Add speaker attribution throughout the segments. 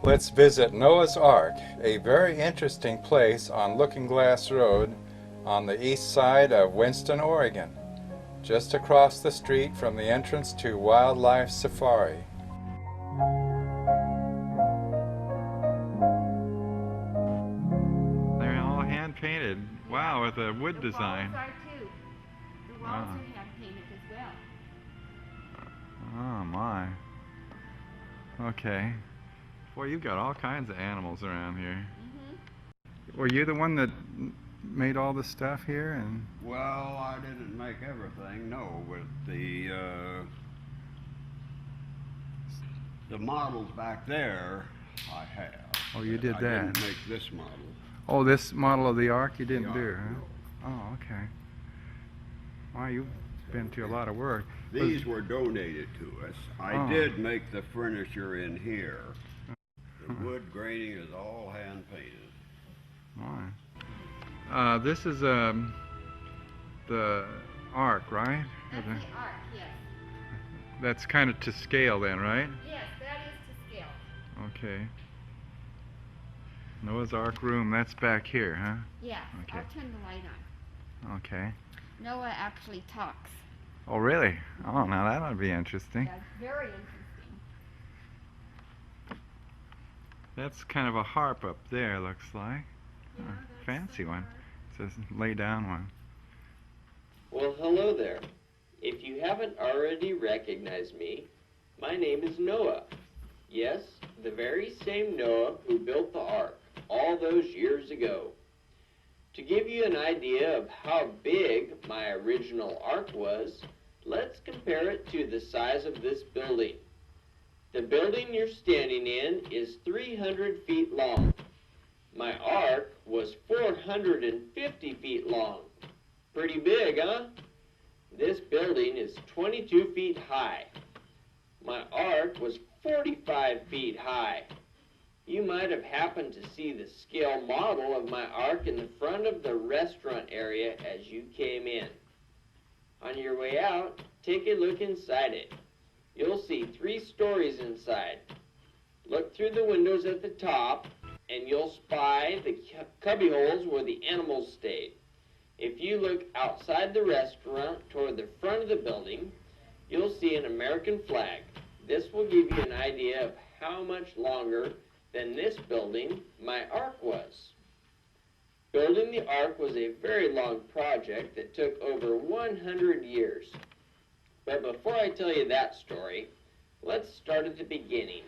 Speaker 1: Let's visit Noah's Ark, a very interesting place on Looking Glass Road on the east side of Winston, Oregon, just across the street from the entrance to Wildlife Safari. They're all hand painted. Wow, with a wood design.
Speaker 2: The walls are too. The walls are hand painted as well.
Speaker 1: Oh my. Okay. Boy, you've got all kinds of animals around here. Were you the one that made all the stuff here? And
Speaker 3: well, I didn't make everything, no, but the models back there, I have.
Speaker 1: Oh, you did
Speaker 3: I
Speaker 1: that.
Speaker 3: didn't make this model.
Speaker 1: Oh, this model of the Ark you didn't do,
Speaker 3: Ark,
Speaker 1: huh? Oh, okay. Wow, you've been to a lot of work.
Speaker 3: These were donated to us. I did make the furniture in here. The wood graining is all hand painted.
Speaker 1: My. This is the Ark, right?
Speaker 2: That's the Ark, yes.
Speaker 1: That's kind of to scale then, right?
Speaker 2: Yes, that is to scale.
Speaker 1: Okay. Noah's Ark room, that's back here, huh?
Speaker 2: Yeah,
Speaker 1: okay.
Speaker 2: I'll turn the light on.
Speaker 1: Okay.
Speaker 2: Noah actually talks.
Speaker 1: Oh, really? Oh, now that ought to be interesting.
Speaker 2: That's very interesting.
Speaker 1: That's kind of a harp up there, looks like.
Speaker 2: Yeah,
Speaker 1: A fancy one. It says lay down one.
Speaker 4: Well, hello there. If you haven't already recognized me, my name is Noah. Yes, the very same Noah who built the ark all those years ago. To give you an idea of how big my original ark was, let's compare it to the size of this building. The building you're standing in is 300 feet long. My ark was 450 feet long. Pretty big, huh? This building is 22 feet high. My ark was 45 feet high. You might have happened to see the scale model of my ark in the front of the restaurant area as you came in. On your way out, take a look inside it. You'll see 3 stories inside. Look through the windows at the top, and you'll spy the cubby holes where the animals stayed. If you look outside the restaurant toward the front of the building, you'll see an American flag. This will give you an idea of how much longer than this building my ark was. Building the ark was a very long project that took over 100 years. But before I tell you that story, let's start at the beginning.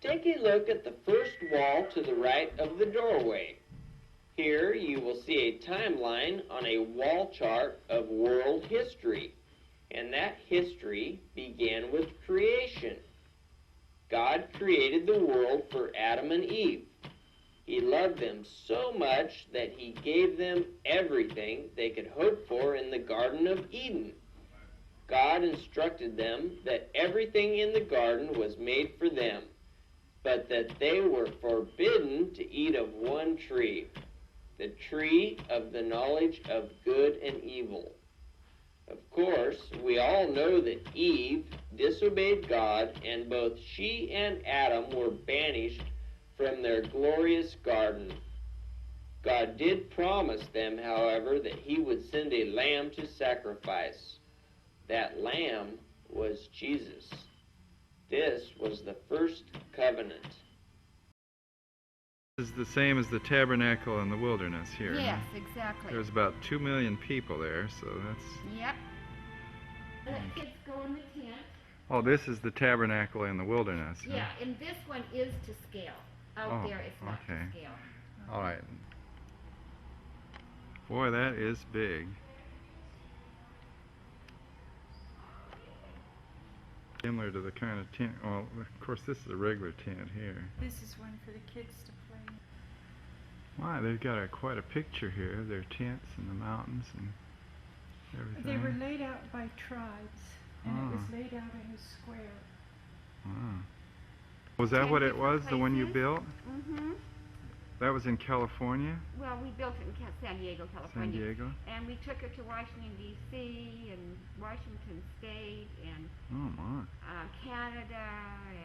Speaker 4: Take a look at the first wall to the right of the doorway. Here you will see a timeline on a wall chart of world history, and that history began with creation. God created the world for Adam and Eve. He loved them so much that he gave them everything they could hope for in the Garden of Eden. God instructed them that everything in the garden was made for them, but that they were forbidden to eat of one tree, the tree of the knowledge of good and evil. Of course, we all know that Eve disobeyed God, and both she and Adam were banished from their glorious garden. God did promise them, however, that he would send a lamb to sacrifice. That lamb was Jesus. This was the first covenant.
Speaker 1: This is the same as the Tabernacle in the wilderness here.
Speaker 2: Yes,
Speaker 1: huh?
Speaker 2: exactly.
Speaker 1: There's about 2 million people there, so that's...
Speaker 2: Yep. Let kids go in the tent.
Speaker 1: Oh, this is the Tabernacle in the wilderness. Huh?
Speaker 2: Yeah, and this one is to scale. Out there it's not
Speaker 1: okay.
Speaker 2: to scale.
Speaker 1: All right. Boy, that is big. Similar to the kind of tent, well, of course this is a regular tent here.
Speaker 5: This is one for the kids to play.
Speaker 1: Wow, they've got quite a picture here of their tents and the mountains and everything.
Speaker 5: They were laid out by tribes, and it was laid out in a square.
Speaker 1: Wow. Was that what it was, the one you built?
Speaker 2: Mm-hmm.
Speaker 1: That was in California?
Speaker 2: Well, we built it in San Diego,
Speaker 1: San
Speaker 2: California.
Speaker 1: Diego?
Speaker 2: And we took it to Washington, D.C. and Washington State and
Speaker 1: Oh, my.
Speaker 2: Canada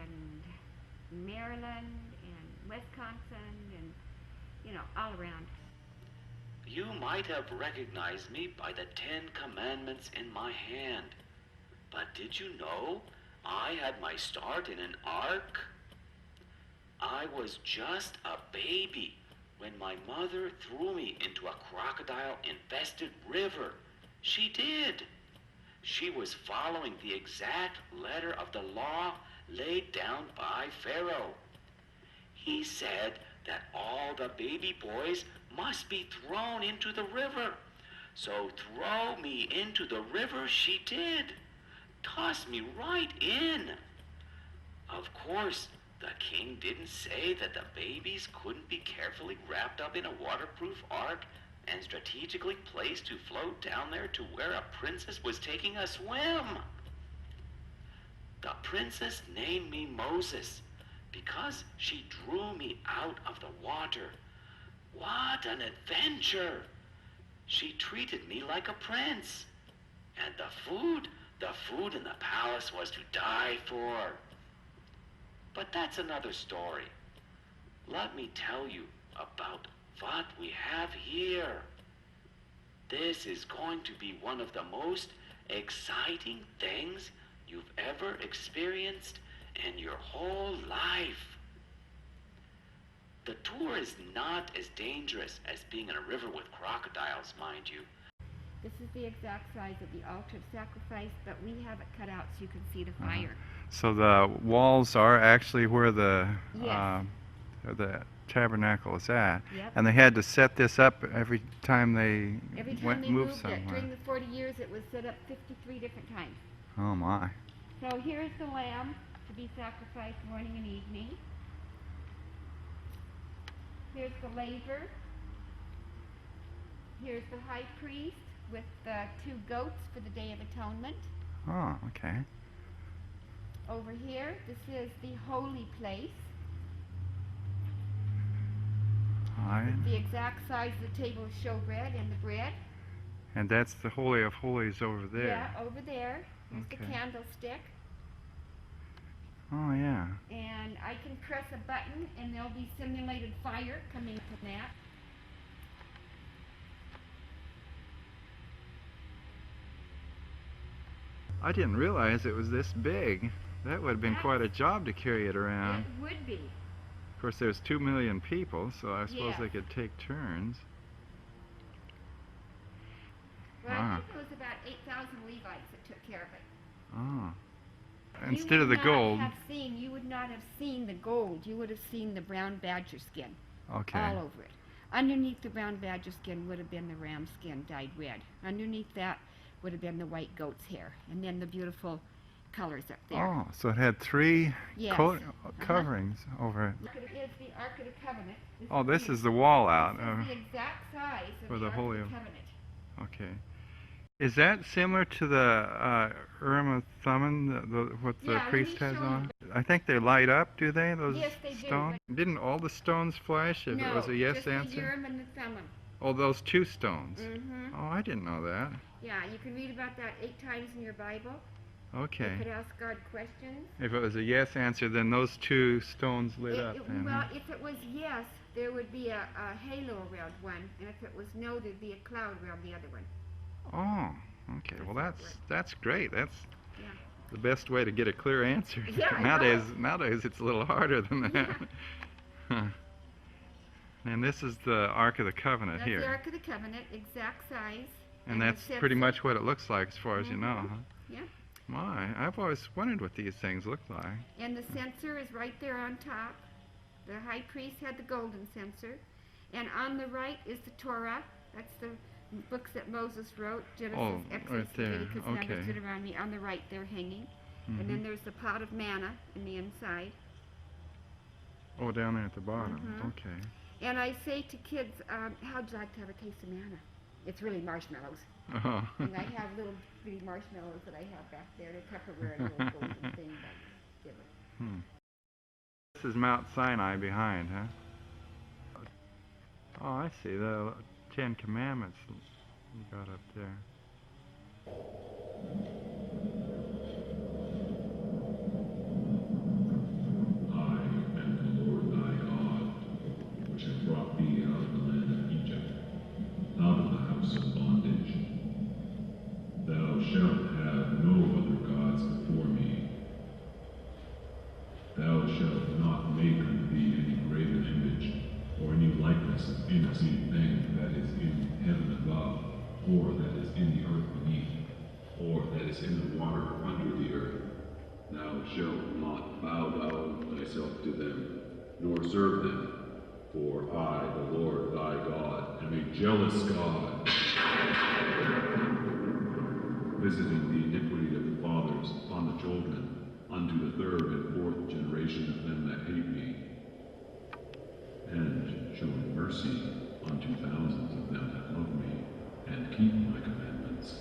Speaker 2: and Maryland and Wisconsin and, you know, all around.
Speaker 6: You might have recognized me by the 10 Commandments in my hand. But did you know I had my start in an ark? I was just a baby when my mother threw me into a crocodile-infested river. She did. She was following the exact letter of the law laid down by Pharaoh. He said that all the baby boys must be thrown into the river. So throw me into the river she did. Toss me right in. Of course, the king didn't say that the babies couldn't be carefully wrapped up in a waterproof ark and strategically placed to float down there to where a princess was taking a swim. The princess named me Moses because she drew me out of the water. What an adventure! She treated me like a prince. And the food in the palace was to die for. But that's another story. Let me tell you about what we have here. This is going to be one of the most exciting things you've ever experienced in your whole life. The tour is not as dangerous as being in a river with crocodiles, mind you.
Speaker 2: This is the exact size of the altar of sacrifice, but we have it cut out so you can see the fire.
Speaker 1: So the walls are actually where the
Speaker 2: Yes.
Speaker 1: the tabernacle is at,
Speaker 2: Yep.
Speaker 1: and they had to set this up every time they
Speaker 2: Every time they
Speaker 1: moved
Speaker 2: moved
Speaker 1: somewhere.
Speaker 2: it, during the 40 years, it was set up 53 different times.
Speaker 1: Oh my!
Speaker 2: So here's the lamb to be sacrificed morning and evening. Here's the laver. Here's the high priest with the 2 goats for the Day of Atonement.
Speaker 1: Oh, okay.
Speaker 2: Over here, this is the holy place.
Speaker 1: All right.
Speaker 2: The exact size of the table of showbread and the bread.
Speaker 1: And that's the Holy of Holies over there.
Speaker 2: Yeah, over there. Here's the
Speaker 1: Okay.
Speaker 2: candlestick.
Speaker 1: Oh yeah.
Speaker 2: And I can press a button and there'll be simulated fire coming from that.
Speaker 1: I didn't realize it was this big. That would have been quite a job to carry it around.
Speaker 2: It would be.
Speaker 1: Of course, there's 2 million people, so I suppose
Speaker 2: Yeah.
Speaker 1: they could take turns.
Speaker 2: Well,
Speaker 1: Wow.
Speaker 2: I think it was about 8,000 Levites that took care of it.
Speaker 1: Oh.
Speaker 2: You
Speaker 1: Instead of the
Speaker 2: would
Speaker 1: gold.
Speaker 2: you would not have seen the gold. You would have seen the brown badger skin
Speaker 1: Okay.
Speaker 2: all over it. Underneath the brown badger skin would have been the ram skin dyed red. Underneath that would have been the white goat's hair. And then the beautiful colors up there.
Speaker 1: Oh, so it had 3
Speaker 2: Yes.
Speaker 1: coverings over it.
Speaker 2: Look, it is the Ark of the Covenant.
Speaker 1: Oh, this is the wall out.
Speaker 2: This is the exact size of
Speaker 1: for
Speaker 2: the
Speaker 1: the
Speaker 2: Ark
Speaker 1: Holy
Speaker 2: of
Speaker 1: of-
Speaker 2: the Covenant.
Speaker 1: Okay. Is that similar to the Urim and Thummim, what the
Speaker 2: Yeah, let
Speaker 1: priest
Speaker 2: me
Speaker 1: has
Speaker 2: show you.
Speaker 1: on? I think they light up, do they? Those
Speaker 2: Yes, they do,
Speaker 1: stones? Didn't all the stones flash if
Speaker 2: no,
Speaker 1: it was a yes
Speaker 2: just the
Speaker 1: answer?
Speaker 2: Urim and the Thummim.
Speaker 1: Oh, those 2 stones.
Speaker 2: Mm-hmm.
Speaker 1: Oh, I didn't know that.
Speaker 2: Yeah, you can read about that 8 times in your Bible. You
Speaker 1: Okay.
Speaker 2: could ask God questions.
Speaker 1: If it was a yes answer, then those 2 stones lit up. then,
Speaker 2: Well,
Speaker 1: huh?
Speaker 2: if it was yes, there would be a halo around one, and if it was no, thered be a cloud around the other one.
Speaker 1: Oh, okay. Well, that's great. That's
Speaker 2: Yeah.
Speaker 1: the best way to get a clear answer.
Speaker 2: Yeah, I
Speaker 1: nowadays it's a little harder than that. Huh. And this is the Ark of the Covenant
Speaker 2: That's
Speaker 1: here.
Speaker 2: the Ark of the Covenant, exact size.
Speaker 1: And
Speaker 2: it
Speaker 1: that's
Speaker 2: sits-
Speaker 1: pretty much what it looks like as far as you know, huh?
Speaker 2: Yeah.
Speaker 1: My, I've always wondered what these things look like.
Speaker 2: And the censer is right there on top. The high priest had the golden censer. And on the right is the Torah. That's the books that Moses wrote, Genesis,
Speaker 1: Oh,
Speaker 2: Exodus,
Speaker 1: right there.
Speaker 2: Leviticus,
Speaker 1: Okay.
Speaker 2: Numbers, Deuteronomy. On the right, they're hanging. And
Speaker 1: Mhm.
Speaker 2: then there's the pot of manna in the inside.
Speaker 1: Oh, down there at the bottom.
Speaker 2: Mhm.
Speaker 1: Okay.
Speaker 2: And I say to kids, how'd you like to have a taste of manna? It's really marshmallows.
Speaker 1: Oh.
Speaker 2: And I have little bitty marshmallows that I have back there. They're Tupperware and a little golden thing. But give it.
Speaker 1: Hmm. This is Mount Sinai behind, huh? Oh, I see. The Ten Commandments you got up there.
Speaker 7: I am the Lord thy God, which have brought thee out of the land of Egypt, out of the house of bondage. Thou shalt have no other gods before me. Thou shalt not make unto thee any graven image, or any likeness of any seen thing that is in heaven above, or that is in the earth beneath, or that is in the water under the earth. Thou shalt not bow down thyself to them, nor serve them, for I, the Lord thy God, am a jealous God, visiting the iniquity of the fathers on the children, unto the third and fourth generation of them that hate me, and showing mercy unto thousands of them that love me, and keep my commandments.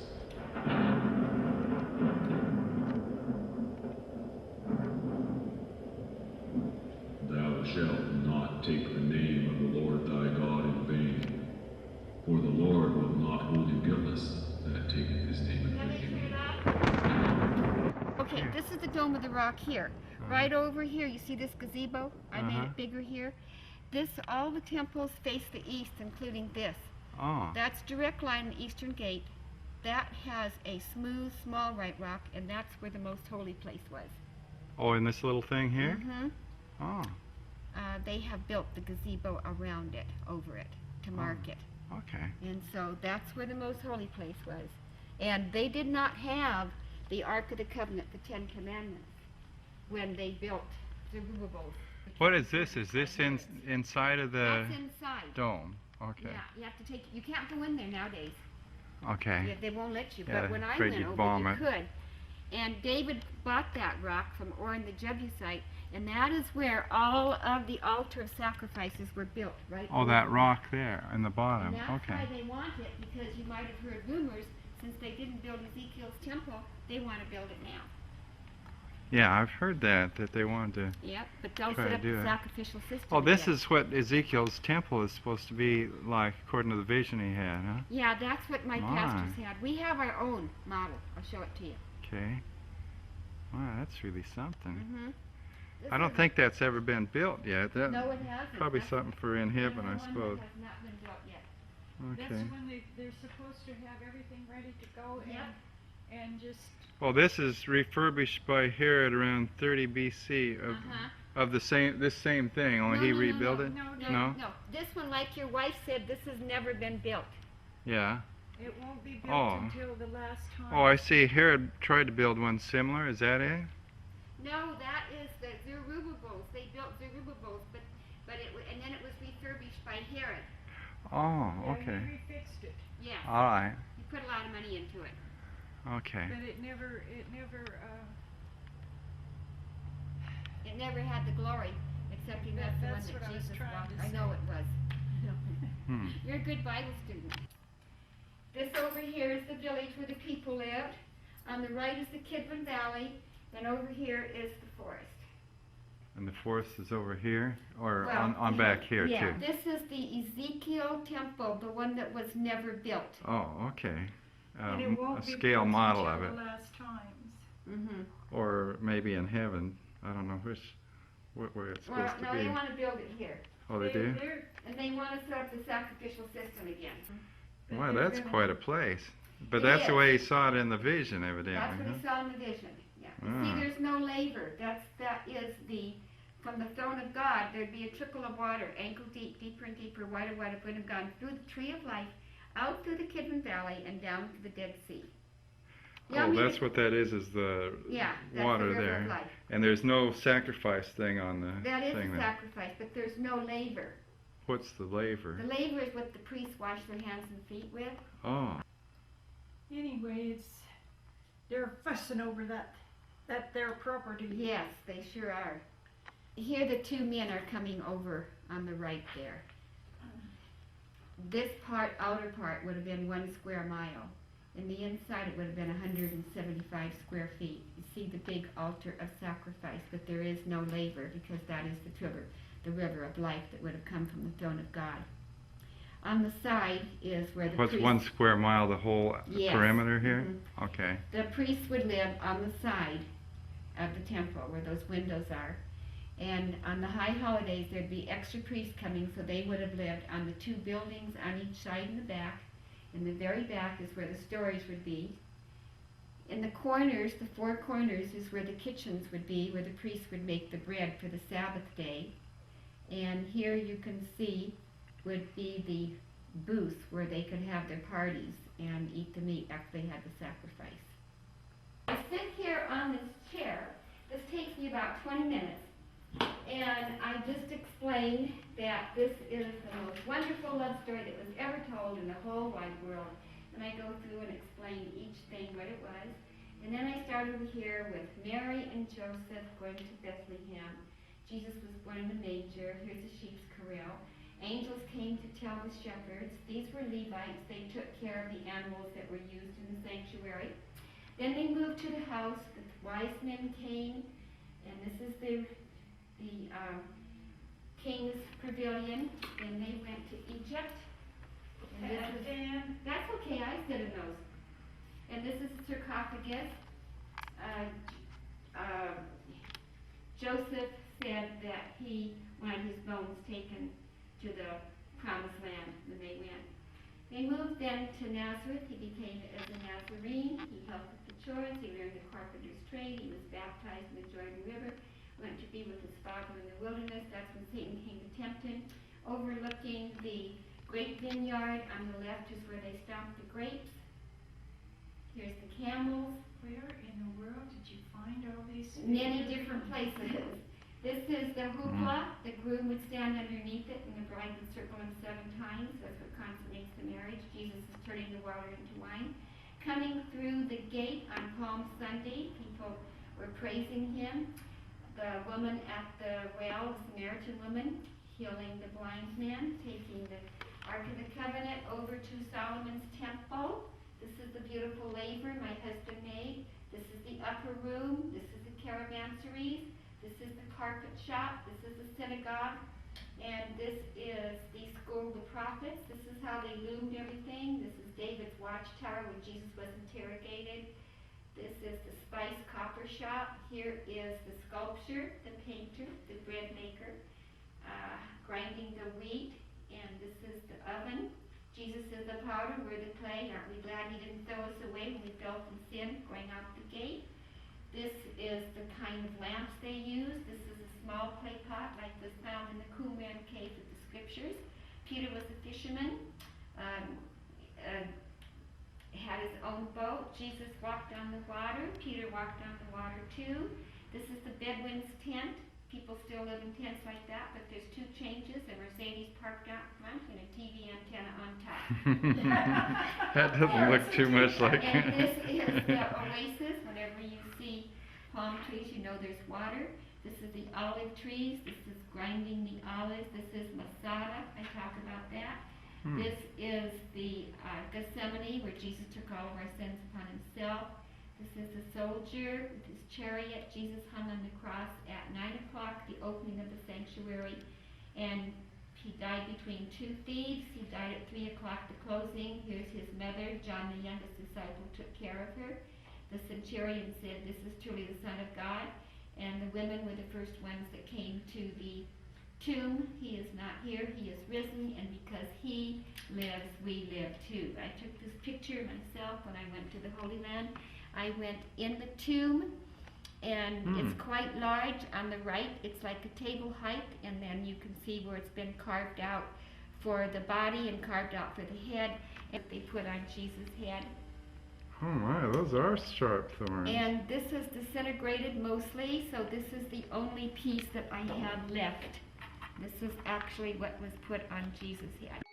Speaker 7: Thou shalt not take the name of the Lord thy God in vain, for the Lord will not hold him guiltless that taketh his name in vain.
Speaker 2: Okay, this is the Dome of the Rock here. Right over here, you see this gazebo? I made it bigger here. All the temples face the east, including this.
Speaker 1: Oh.
Speaker 2: That's direct line the eastern gate. That has a smooth, small right rock, and that's where the most holy place was.
Speaker 1: Oh, in this little thing here?
Speaker 2: Mm-hmm.
Speaker 1: Oh.
Speaker 2: They have built the gazebo around it, over it, to mark it.
Speaker 1: Okay.
Speaker 2: And so that's where the most holy place was. And they did not have the Ark of the Covenant, the Ten Commandments, when they built Zerubbabel.
Speaker 1: What is this? Is this inside of the
Speaker 2: That's inside.
Speaker 1: dome? Okay.
Speaker 2: Yeah, you have to take. You can't go in there nowadays.
Speaker 1: Okay.
Speaker 2: Yeah, they won't let you.
Speaker 1: Yeah,
Speaker 2: But when I
Speaker 1: afraid
Speaker 2: went
Speaker 1: you'd
Speaker 2: over,
Speaker 1: bomb
Speaker 2: you
Speaker 1: it.
Speaker 2: could. And David bought that rock from Ornan the Jebusite, and that is where all of the altar of sacrifices were built, right?
Speaker 1: Oh, that rock there in the bottom.
Speaker 2: And that's
Speaker 1: Okay.
Speaker 2: why they want it, because you might have heard rumors, since they didn't build Ezekiel's temple, they want to build it now.
Speaker 1: Yeah, I've heard that they wanted to.
Speaker 2: Yep, but don't
Speaker 1: Try
Speaker 2: set
Speaker 1: to
Speaker 2: up
Speaker 1: do
Speaker 2: the
Speaker 1: it.
Speaker 2: sacrificial system.
Speaker 1: Oh, this
Speaker 2: again.
Speaker 1: is what Ezekiel's temple is supposed to be like, according to the vision he had, huh?
Speaker 2: Yeah, that's what my
Speaker 1: My.
Speaker 2: pastors had. We have our own model. I'll show it to you.
Speaker 1: Okay. Wow, that's really something.
Speaker 2: Mm-hmm.
Speaker 1: I don't think that's ever been built yet. That
Speaker 2: No, it hasn't.
Speaker 1: probably
Speaker 2: That's
Speaker 1: something for in heaven,
Speaker 2: the
Speaker 1: I
Speaker 2: one
Speaker 1: suppose.
Speaker 2: that has not been built yet.
Speaker 1: Okay.
Speaker 5: That's when they're supposed to have everything ready to go
Speaker 2: Yep.
Speaker 5: and just
Speaker 1: Well, this is refurbished by Herod around 30 BC of this same thing. Only he rebuilt it.
Speaker 2: No. This one, like your wife said, this has never been built.
Speaker 1: Yeah.
Speaker 5: it won't be built
Speaker 1: Oh.
Speaker 5: until the last time.
Speaker 1: Oh, I see. Herod tried to build one similar. Is that it?
Speaker 2: No, that is the Zerubbabel's. They built Zerubbabel's, and then it was refurbished by Herod.
Speaker 1: Oh,
Speaker 5: Yeah,
Speaker 1: okay.
Speaker 5: he refixed it,
Speaker 2: Yeah,
Speaker 1: All right.
Speaker 2: he put a lot of money into it.
Speaker 1: Okay.
Speaker 5: but it never
Speaker 2: It never had the glory, except that's the one
Speaker 5: That's
Speaker 2: that
Speaker 5: what I was
Speaker 2: Jesus
Speaker 5: trying
Speaker 2: walked.
Speaker 5: to
Speaker 2: I know it was.
Speaker 1: Hmm.
Speaker 2: You're a good Bible student. This over here is the village where the people lived. On the right is the Kidron Valley, and over here is the forest.
Speaker 1: And the forest is over here, or
Speaker 2: Well,
Speaker 1: on back here
Speaker 2: yeah,
Speaker 1: too.
Speaker 2: this is the Ezekiel temple, the one that was never built.
Speaker 1: Oh, okay.
Speaker 5: and it won't
Speaker 1: A
Speaker 5: be
Speaker 1: scale
Speaker 5: built
Speaker 1: model
Speaker 5: until
Speaker 1: of it,
Speaker 5: the last times.
Speaker 2: Mm-hmm.
Speaker 1: or maybe in heaven. I don't know where it's
Speaker 2: Well,
Speaker 1: supposed
Speaker 2: no,
Speaker 1: to
Speaker 2: they
Speaker 1: be.
Speaker 2: want to build it here,
Speaker 1: Oh, they do.
Speaker 5: They're-
Speaker 2: and they want to set up the sacrificial system again.
Speaker 5: but
Speaker 1: Wow,
Speaker 5: they're
Speaker 1: that's
Speaker 5: gonna-
Speaker 1: quite a place. But
Speaker 2: It
Speaker 1: that's the
Speaker 2: is.
Speaker 1: way he saw it in the vision, evidently.
Speaker 2: That's what
Speaker 1: huh?
Speaker 2: he saw in the vision. Yeah. You
Speaker 1: Ah.
Speaker 2: see, there's no laver. That is from the throne of God. There'd be a trickle of water, ankle deep, deeper and deeper, wider, wider, would have gone through the tree of life, out through the Kidron Valley, and down to the Dead Sea. Yeah, I
Speaker 1: Oh,
Speaker 2: mean,
Speaker 1: that's what that is the
Speaker 2: yeah, that's
Speaker 1: water
Speaker 2: the river
Speaker 1: there.
Speaker 2: of life.
Speaker 1: And there's no sacrifice thing on the
Speaker 2: That is
Speaker 1: thing
Speaker 2: a
Speaker 1: there.
Speaker 2: sacrifice, but there's no laver.
Speaker 1: What's the laver?
Speaker 2: The laver is what the priests wash their hands and feet with.
Speaker 1: Oh,
Speaker 5: Anyway, they're fussing over that their property.
Speaker 2: Yes, they sure are. Here the two men are coming over on the right there. This outer part, would have been 1 square mile. And the inside it would have been 175 square feet. You see the big altar of sacrifice, but there is no laver because that is the river of life that would have come from the throne of God. On the side is where the
Speaker 1: What's
Speaker 2: priest,
Speaker 1: 1 square mile, the whole
Speaker 2: Yes.
Speaker 1: perimeter here?
Speaker 2: Mhm.
Speaker 1: Okay.
Speaker 2: the priests would live on the side of the temple where those windows are. And on the high holidays, there'd be extra priests coming, so they would have lived on the 2 buildings on each side in the back. In the very back is where the storage would be. In the corners, the 4 corners, is where the kitchens would be, where the priests would make the bread for the Sabbath day. And here you can see would be the booth where they could have their parties and eat the meat after they had the sacrifice. I sit here on this chair. This takes me about 20 minutes. And I just explained that this is the most wonderful love story that was ever told in the whole wide world. And I go through and explain each thing what it was. And then I started here with Mary and Joseph going to Bethlehem. Jesus was born in the manger. Here's the sheep's corral. Angels came to tell the shepherds. These were Levites. They took care of the animals that were used in the sanctuary. Then they moved to the house. The wise men came. And this is the king's pavilion. Then they went to Egypt. And this is, that's okay, I sit in those. And this is the sarcophagus. Joseph said that he wanted his bones taken to the promised land when they went. They moved then to Nazareth. He became as a Nazarene. He helped with the chores. He learned the carpenter's trade. He was baptized in the Jordan River. Went to be with his father in the wilderness. That's when Satan came to tempt him. Overlooking the grape vineyard on the left is where they stomped the grapes. Here's the camels.
Speaker 5: Where in the world did you find all these?
Speaker 2: Many different places. This is the hoopla. The groom would stand underneath it and the bride would circle him 7 times. That's what consummates the marriage. Jesus is turning the water into wine. Coming through the gate on Palm Sunday, people were praising him. The woman at the well, the Samaritan woman, healing the blind man, taking the Ark of the Covenant over to Solomon's temple. This is the beautiful laver my husband made. This is the upper room. This is the caravanseries. This is the carpet shop. This is the synagogue. And this is the school of the prophets. This is how they loomed everything. This is David's watchtower when Jesus was interrogated. This is the spice copper shop. Here is the sculpture, the painter, the bread maker, grinding the wheat. And this is the oven. Jesus is the powder, we're the clay. Aren't we glad he didn't throw us away when we fell from sin, going out the gate? This is the kind of lamps they use. This is a small clay pot like was found in the Qumran cave of the scriptures. Peter was a fisherman, had his own boat. Jesus walked on the water. Peter walked on the water too. This is the Bedouin's tent. People still live in tents like that, but there's 2 changes, a Mercedes parked out front and a TV antenna on top.
Speaker 1: That doesn't look too much like
Speaker 2: And this is the oasis. Whenever you see palm trees, you know there's water. This is the olive trees. This is grinding the olives. This is Masada. I talk about that. This is the Gethsemane, where Jesus took all of our sins upon himself. This is the soldier with his chariot. Jesus hung on the cross at 9 o'clock, the opening of the sanctuary. And he died between 2 thieves. He died at 3 o'clock, the closing. Here's his mother. John, the youngest disciple, took care of her. The centurion said, "This is truly the Son of God." And the women were the first ones that came to the tomb. He is not here. He is risen. And because he lives, we live too. I took this picture myself when I went to the Holy Land. I went in the tomb, and it's quite large. On the right, it's like a table height, and then you can see where it's been carved out for the body and carved out for the head, and they put on Jesus' head.
Speaker 1: Oh my, those are sharp thorns.
Speaker 2: And this is disintegrated mostly, so this is the only piece that I have left. This is actually what was put on Jesus' head.